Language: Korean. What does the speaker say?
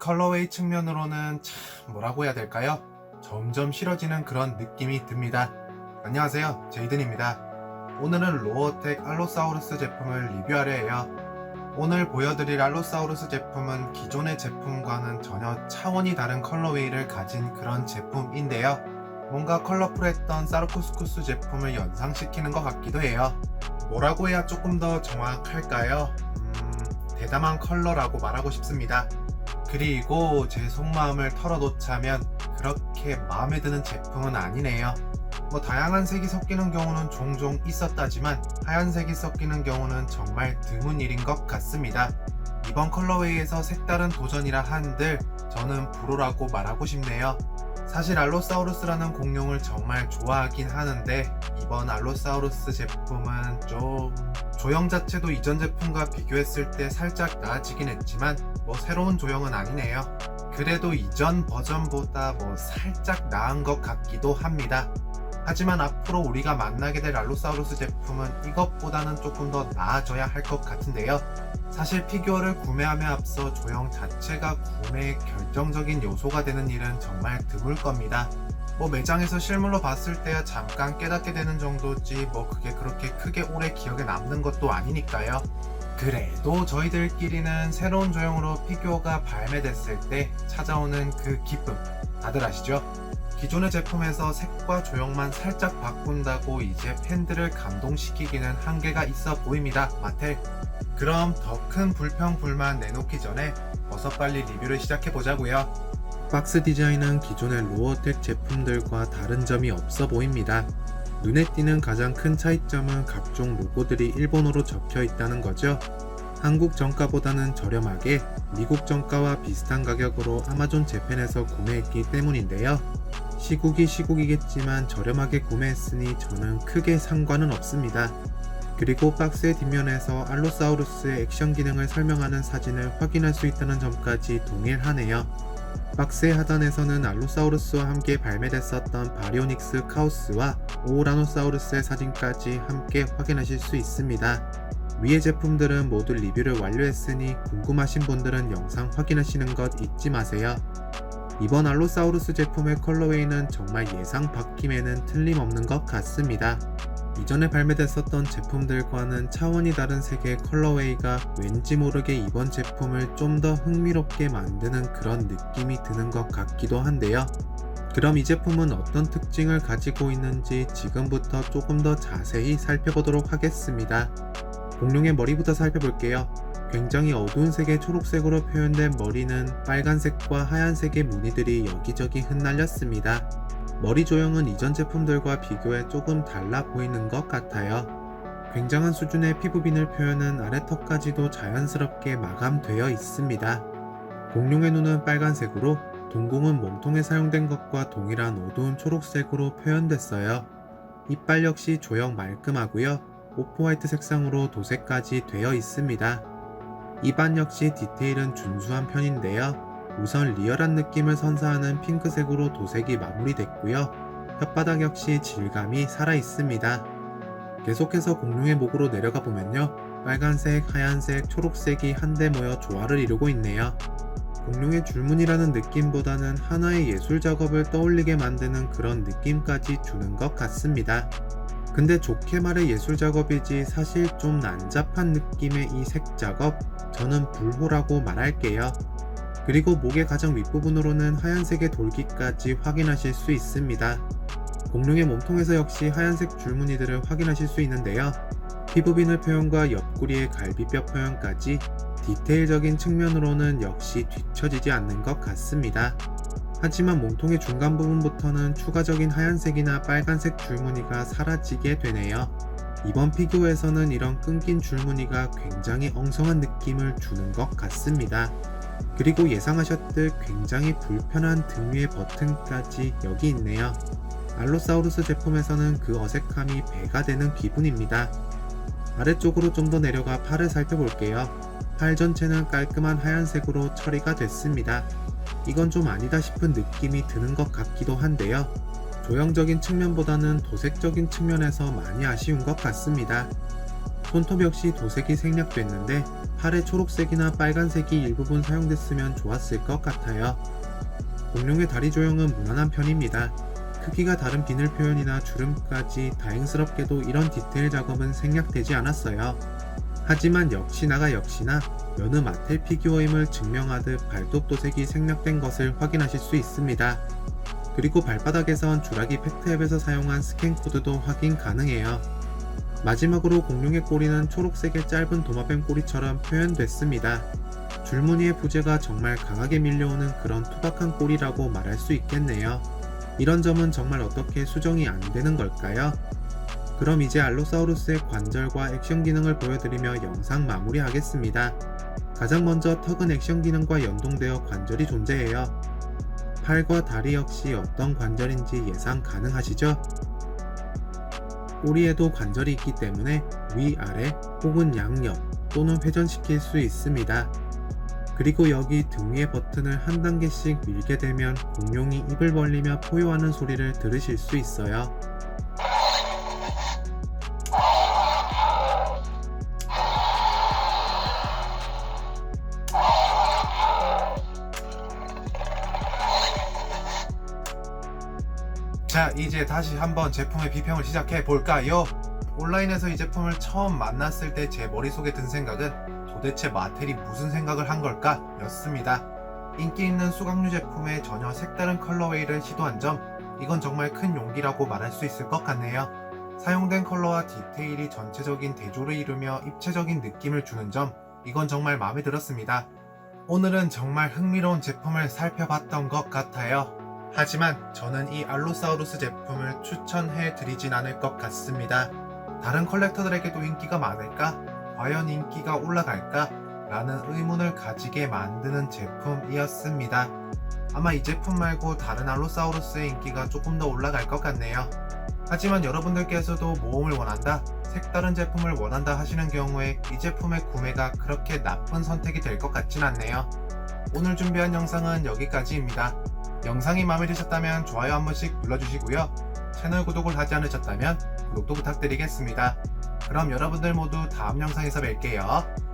컬러웨이 측면으로는 참 뭐라고 해야 될까요? 점점 싫어지는 그런 느낌이 듭니다. 안녕하세요, 제이든입니다. 오늘은 로어텍 알로사우루스 제품을 리뷰하려 해요. 오늘 보여드릴 알로사우루스 제품은 기존의 제품과는 전혀 차원이 다른 컬러웨이를 가진 그런 제품인데요. 뭔가 컬러풀했던 사르쿠스쿠스 제품을 연상시키는 것 같기도 해요. 뭐라고 해야 조금 더 정확할까요? 대담한 컬러라고 말하고 싶습니다. 그리고 제 속마음을 털어놓자면 그렇게 마음에 드는 제품은 아니네요. 다양한 색이 섞이는 경우는 종종 있었다지만 하얀색이 섞이는 경우는 정말 드문 일인 것 같습니다. 이번 컬러웨이에서 색다른 도전이라 한들 저는 불호라고 말하고 싶네요. 사실 알로사우루스라는 공룡을 정말 좋아하긴 하는데 이번 알로사우루스 제품은 좀 조형 자체도 이전 제품과 비교했을 때 살짝 나아지긴 했지만 새로운 조형은 아니네요. 그래도 이전 버전보다 살짝 나은 것 같기도 합니다. 하지만 앞으로 우리가 만나게 될 알로사우루스 제품은 이것보다는 조금 더 나아져야 할 것 같은데요. 사실 피규어를 구매함에 앞서 조형 자체가 구매의 결정적인 요소가 되는 일은 정말 드물 겁니다. 매장에서 실물로 봤을 때야 잠깐 깨닫게 되는 정도지 그게 그렇게 크게 오래 기억에 남는 것도 아니니까요. 그래도 저희들끼리는 새로운 조형으로 피규어가 발매됐을 때 찾아오는 그 기쁨 다들 아시죠? 기존의 제품에서 색과 조형만 살짝 바꾼다고 이제 팬들을 감동시키기는 한계가 있어 보입니다. 마텔. 그럼 더 큰 불평 불만 내놓기 전에 어서 빨리 리뷰를 시작해 보자고요. 박스 디자인은 기존의 로어텍 제품들과 다른 점이 없어 보입니다. 눈에 띄는 가장 큰 차이점은 각종 로고들이 일본어로 적혀 있다는 거죠. 한국 정가보다는 저렴하게 미국 정가와 비슷한 가격으로 아마존 재팬에서 구매했기 때문인데요. 시국이겠지만 저렴하게 구매했으니 저는 크게 상관은 없습니다. 그리고 박스의 뒷면에서 알로사우루스의 액션 기능을 설명하는 사진을 확인할 수 있다는 점까지 동일하네요. 박스의 하단에서는 알로사우루스와 함께 발매됐었던 바리오닉스 카우스와 오우라노사우루스의 사진까지 함께 확인하실 수 있습니다. 위의 제품들은 모두 리뷰를 완료했으니 궁금하신 분들은 영상 확인하시는 것 잊지 마세요. 이번 알로사우루스 제품의 컬러웨이는 정말 예상 바뀜에는 틀림없는 것 같습니다. 이전에 발매됐었던 제품들과는 차원이 다른 색의 컬러웨이가 왠지 모르게 이번 제품을 좀 더 흥미롭게 만드는 그런 느낌이 드는 것 같기도 한데요. 그럼 이 제품은 어떤 특징을 가지고 있는지 지금부터 조금 더 자세히 살펴보도록 하겠습니다. 공룡의 머리부터 살펴볼게요. 굉장히 어두운 색의 초록색으로 표현된 머리는 빨간색과 하얀색의 무늬들이 여기저기 흩날렸습니다. 머리 조형은 이전 제품들과 비교해 조금 달라 보이는 것 같아요. 굉장한 수준의 피부빈을 표현한 아래턱까지도 자연스럽게 마감되어 있습니다. 공룡의 눈은 빨간색으로, 동공은 몸통에 사용된 것과 동일한 어두운 초록색으로 표현됐어요. 이빨 역시 조형 말끔하고요. 오프화이트 색상으로 도색까지 되어 있습니다. 입안 역시 디테일은 준수한 편인데요. 우선 리얼한 느낌을 선사하는 핑크색으로 도색이 마무리됐고요. 혓바닥 역시 질감이 살아있습니다. 계속해서 공룡의 목으로 내려가 보면요. 빨간색, 하얀색, 초록색이 한데 모여 조화를 이루고 있네요. 공룡의 줄무늬라는 느낌보다는 하나의 예술 작업을 떠올리게 만드는 그런 느낌까지 주는 것 같습니다. 근데 좋게 말해 예술 작업이지 사실 좀 난잡한 느낌의 이 색 작업, 저는 불호라고 말할게요. 그리고 목의 가장 윗부분으로는 하얀색의 돌기까지 확인하실 수 있습니다. 공룡의 몸통에서 역시 하얀색 줄무늬들을 확인하실 수 있는데요. 피부빈의 표현과 옆구리의 갈비뼈 표현까지 디테일적인 측면으로는 역시 뒤처지지 않는 것 같습니다. 하지만 몸통의 중간 부분부터는 추가적인 하얀색이나 빨간색 줄무늬가 사라지게 되네요. 이번 피규어에서는 이런 끊긴 줄무늬가 굉장히 엉성한 느낌을 주는 것 같습니다. 그리고 예상하셨듯 굉장히 불편한 등 위의 버튼까지 여기 있네요. 알로사우루스 제품에서는 그 어색함이 배가 되는 기분입니다. 아래쪽으로 좀 더 내려가 팔을 살펴볼게요. 팔 전체는 깔끔한 하얀색으로 처리가 됐습니다. 이건 좀 아니다 싶은 느낌이 드는 것 같기도 한데요. 조형적인 측면보다는 도색적인 측면에서 많이 아쉬운 것 같습니다. 손톱 역시 도색이 생략됐는데 팔에 초록색이나 빨간색이 일부분 사용됐으면 좋았을 것 같아요. 공룡의 다리 조형은 무난한 편입니다. 크기가 다른 비늘 표현이나 주름까지 다행스럽게도 이런 디테일 작업은 생략되지 않았어요. 하지만 역시나 여느 마텔 피규어임을 증명하듯 발톱 도색이 생략된 것을 확인하실 수 있습니다. 그리고 발바닥에선 주라기 팩트 앱에서 사용한 스캔 코드도 확인 가능해요. 마지막으로 공룡의 꼬리는 초록색의 짧은 도마뱀 꼬리처럼 표현됐습니다. 줄무늬의 부재가 정말 강하게 밀려오는 그런 투박한 꼬리라고 말할 수 있겠네요. 이런 점은 정말 어떻게 수정이 안 되는 걸까요? 그럼 이제 알로사우루스의 관절과 액션 기능을 보여드리며 영상 마무리하겠습니다. 가장 먼저 턱은 액션 기능과 연동되어 관절이 존재해요. 팔과 다리 역시 어떤 관절인지 예상 가능하시죠? 꼬리에도 관절이 있기 때문에 위아래 혹은 양옆 또는 회전시킬 수 있습니다. 그리고 여기 등 위의 버튼을 한 단계씩 밀게 되면 공룡이 입을 벌리며 포효하는 소리를 들으실 수 있어요. 자, 이제 다시 한번 제품의 비평을 시작해 볼까요? 온라인에서 이 제품을 처음 만났을 때 제 머릿속에 든 생각은 도대체 마텔이 무슨 생각을 한 걸까? 였습니다. 인기 있는 수각류 제품에 전혀 색다른 컬러웨이를 시도한 점, 이건 정말 큰 용기라고 말할 수 있을 것 같네요. 사용된 컬러와 디테일이 전체적인 대조를 이루며 입체적인 느낌을 주는 점, 이건 정말 마음에 들었습니다. 오늘은 정말 흥미로운 제품을 살펴봤던 것 같아요. 하지만 저는 이 알로사우루스 제품을 추천해 드리진 않을 것 같습니다. 다른 컬렉터들에게도 인기가 많을까? 과연 인기가 올라갈까? 라는 의문을 가지게 만드는 제품이었습니다. 아마 이 제품 말고 다른 알로사우루스의 인기가 조금 더 올라갈 것 같네요. 하지만 여러분들께서도 모험을 원한다, 색다른 제품을 원한다 하시는 경우에 이 제품의 구매가 그렇게 나쁜 선택이 될 것 같진 않네요. 오늘 준비한 영상은 여기까지입니다. 영상이 마음에 드셨다면 좋아요 한 번씩 눌러주시고요. 채널 구독을 하지 않으셨다면 구독도 부탁드리겠습니다. 그럼 여러분들 모두 다음 영상에서 뵐게요.